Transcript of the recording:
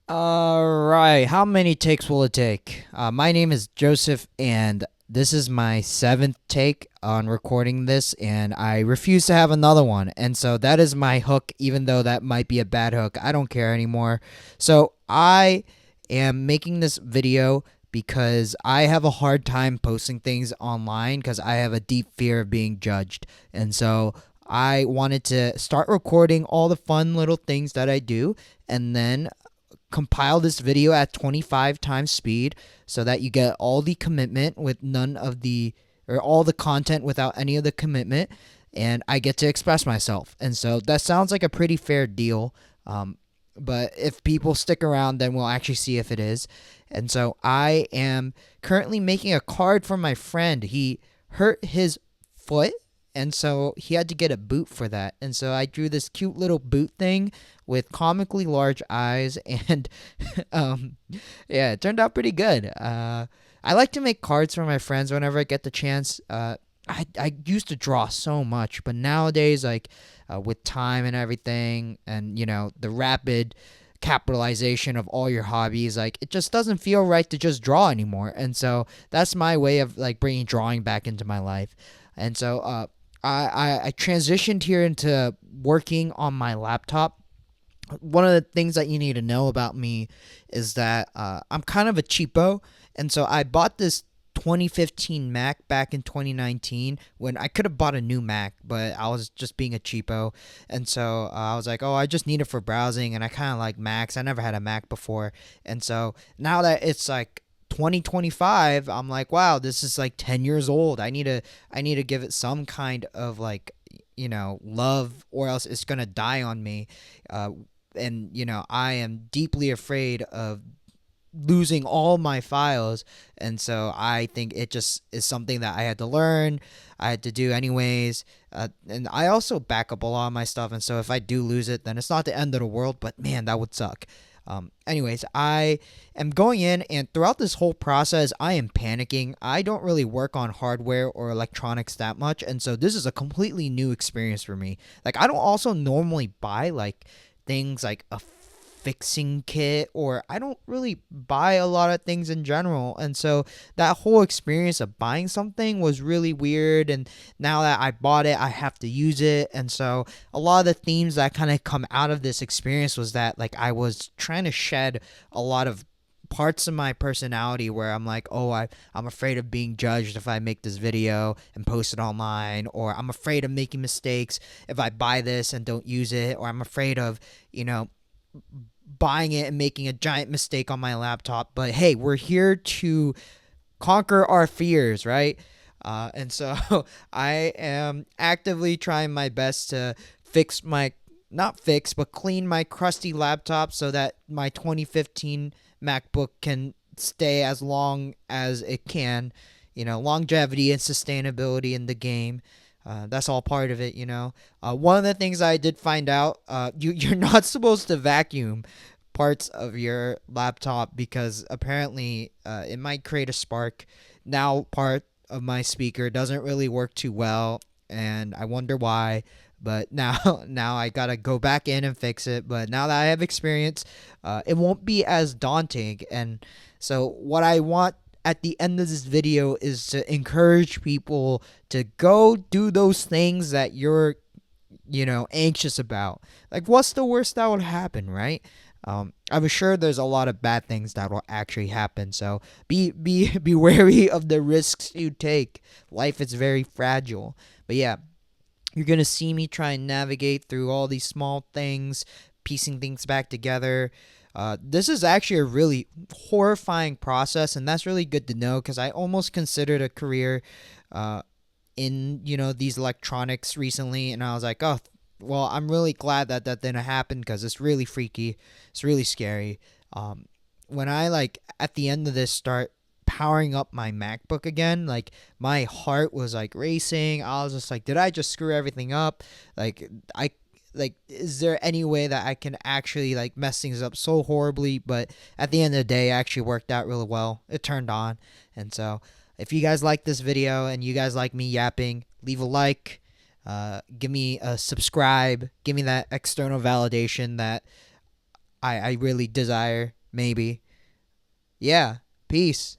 Alright, how many takes will it take? My name is Joseph, and this is my seventh take on recording this, and I refuse to have another one. And so that is my hook, even though that might be a bad hook. I don't care anymore. So I am making this video because I have a hard time posting things online because I have a deep fear of being judged. And so I wanted to start recording all the fun little things that I do and then compile this video at 25 times speed so that you get all the commitment with none of the or all the content without any of the commitment, and I get to express myself. And so that sounds like a pretty fair deal. But if people stick around, then we'll actually see if it is. And so I am currently making a card for my friend. He hurt his foot, and so he had to get a boot for that. And so I drew this cute little boot thing with comically large eyes, and um, yeah, it turned out pretty good. I like to make cards for my friends whenever I get the chance. I used to draw so much, but nowadays, like with time and everything, and the rapid capitalization of all your hobbies, like it just doesn't feel right to just draw anymore. And so that's my way of like bringing drawing back into my life. And so I transitioned here into working on my laptop. One of the things that you need to know about me is that I'm kind of a cheapo, and so I bought this 2015 Mac back in 2019 when I could have bought a new Mac, but I was just being a cheapo, and so I was like, oh, I just need it for browsing, and I kind of like Macs. I never had a Mac before, and so now that it's like 2025, I'm like, wow, this is like 10 years old. I need to give it some kind of like love, or else it's gonna die on me. And I am deeply afraid of losing all my files, and so I think it just is something that I had to learn, I had to do anyways. And I also back up a lot of my stuff, and so if I do lose it, then it's not the end of the world, but man, that would suck. Anyways, I am going in, and throughout this whole process, I am panicking. I don't really work on hardware or electronics that much, and so this is a completely new experience for me. Like, I don't also normally buy like things like a fixing kit, or I don't really buy a lot of things in general. And so that whole experience of buying something was really weird, and now that I bought it, I have to use it. And so a lot of the themes that kind of come out of this experience was that like I was trying to shed a lot of parts of my personality where I'm like, oh, I'm afraid of being judged if I make this video and post it online, or I'm afraid of making mistakes if I buy this and don't use it, or I'm afraid of, buying it and making a giant mistake on my laptop. But hey, we're here to conquer our fears, right? And so I am actively trying my best to fix my, not fix, but clean my crusty laptop so that my 2015 MacBook can stay as long as it can. Longevity and sustainability in the game. That's all part of it. One of the things I did find out, you're not supposed to vacuum parts of your laptop because apparently it might create a spark. Now part of my speaker doesn't really work too well, and I wonder why. But now, now I gotta go back in and fix it. But now that I have experience, it won't be as daunting. And so, what I want at the end of this video is to encourage people to go do those things that you're, anxious about. Like, what's the worst that would happen, right? I'm sure there's a lot of bad things that will actually happen. So be wary of the risks you take. Life is very fragile. But yeah, you're gonna see me try and navigate through all these small things, piecing things back together. This is actually a really horrifying process, and that's really good to know because I almost considered a career in these electronics recently, and I was like, oh, well, I'm really glad that that didn't happen because it's really freaky, it's really scary. When I like at the end of this start powering up my MacBook again, like my heart was like racing. I was just like, did I just screw everything up? Like I like is there any way that I can actually like mess things up so horribly? But at the end of the day, it actually worked out really well. It turned on. And so if you guys like this video and you guys like me yapping, leave a like, give me a subscribe, give me that external validation that I really desire, maybe. Yeah, peace.